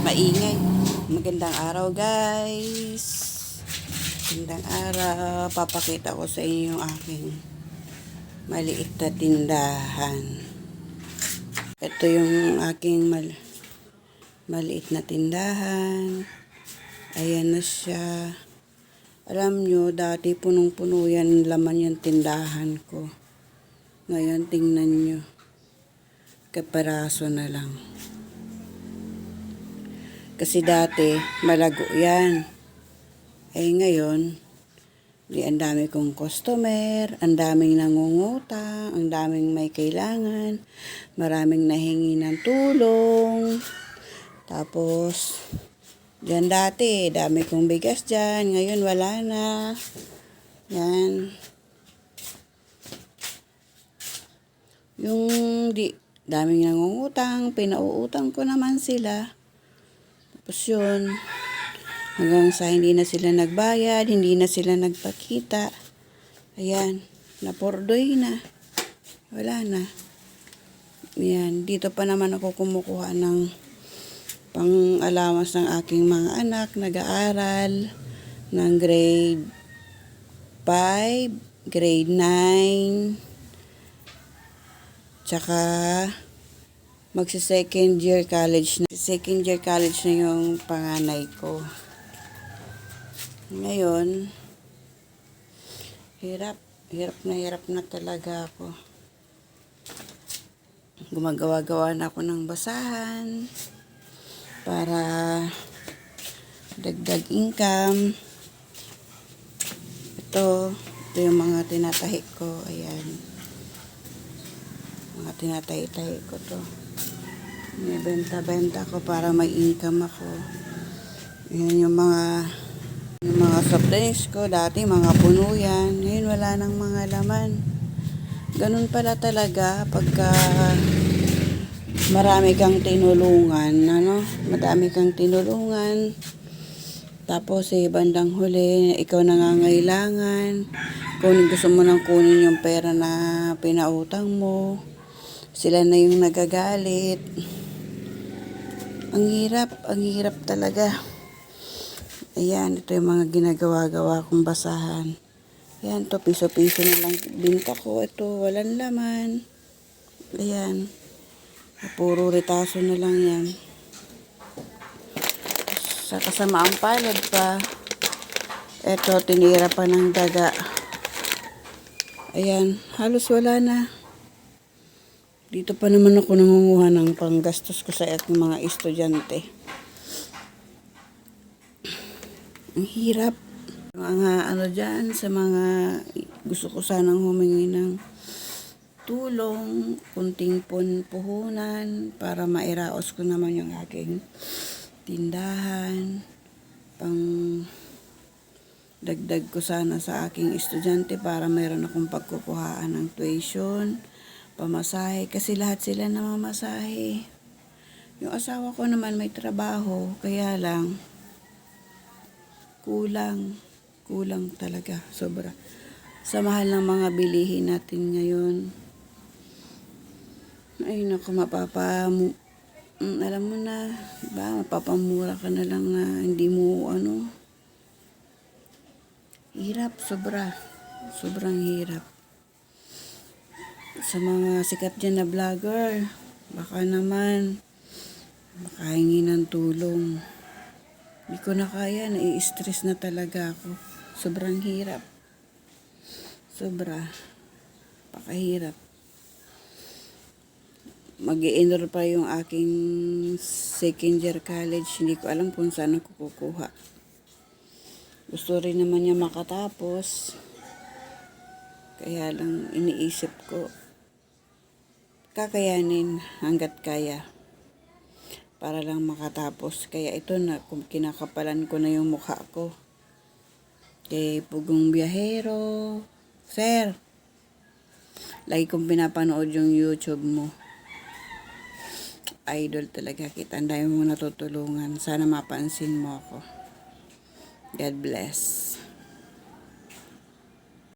maingay. Magandang araw guys. Magandang araw. Papakita ko sa inyo yung aking maliit na tindahan. Ito yung aking maliit na tindahan. Ayan na siya. Alam nyo, dati punong-puno yan, laman yung tindahan ko. Ngayon, tingnan nyo. Kaparaso na lang. Kasi dati, malago yan. Eh ngayon, ang dami kong customer, ang daming nangungutang, ang daming may kailangan, maraming nahingi ng tulong. Tapos, dyan dati, dami kong bigas dyan. Ngayon, wala na. Yan. Yung daming nangungutang, pinauutang ko naman sila. Tapos yun, hanggang sa hindi na sila nagbayad, hindi na sila nagpakita. Ayan, napurdoy na. Wala na. Ayan, dito pa naman ako kumukuha ng pang-allowance ng aking mga anak, nag-aaral ng grade 5, grade 9, tsaka magsi-second year college na. Second year college na yung panganay ko. Ngayon, hirap na talaga ako. Gumagawa-gawa na ako ng basahan para dagdag income. Ito yung mga tinatahi ko. Ayan. Mga tinatahi-tahi ko to. Benta-benta ko para may income ako. Yan yung mga soft drinks ko. Dati mga puno yan. Ngayon wala nang mga laman. Ganun pala talaga pagka marami kang tinulungan. Madami kang tinulungan. Tapos bandang huli, ikaw nangangailangan. Kung gusto mo nang kunin yung pera na pinautang mo, sila na yung nagagalit. Ang hirap talaga. Ayan, ito yung mga ginagawa-gawa kong basahan. Ayan, to piso-piso na lang binta ko. Ito, walang laman. Ayan, puro retaso na lang yan. Sa kasamaang palad pa, ito, tinira pa ng daga. Ayan, halos wala na. Dito pa naman ako nangunguha ng panggastos ko sa aking mga estudyante. Ang hirap. Mga dyan, sa mga gusto ko sanang humingi ng tulong, kunting puhunan para mairaos ko naman yung aking tindahan. Pang dagdag ko sana sa aking estudyante para mayroon akong pagkukuhaan ng tuition, pamasahe, kasi lahat sila namamasahe. Yung asawa ko naman may trabaho, kaya lang kulang talaga, sobra. Sa mahal ng mga bilihin natin ngayon. Ay naku, alam mo na, ba, mapapamura ka na lang na hindi mo hirap, sobrang hirap. Sa mga sikat dyan na vlogger, baka naman makahingi ng tulong. Hindi ko na kaya, nai-stress na talaga ako. Sobrang hirap. Pakahirap. Mag-i-enroll pa yung aking second year college. Hindi ko alam kung saan ako kukuha. Gusto rin naman niya makatapos. Kaya lang iniisip ko, kakayanin hanggat kaya. Para lang makatapos. Kaya ito na, kinakapalan ko na yung mukha ko. Kay Pugong Biyahero. Sir, lagi kong pinapanood yung YouTube mo. Idol talaga kita. Ang dami mo natutulungan. Sana mapansin mo ako. God bless.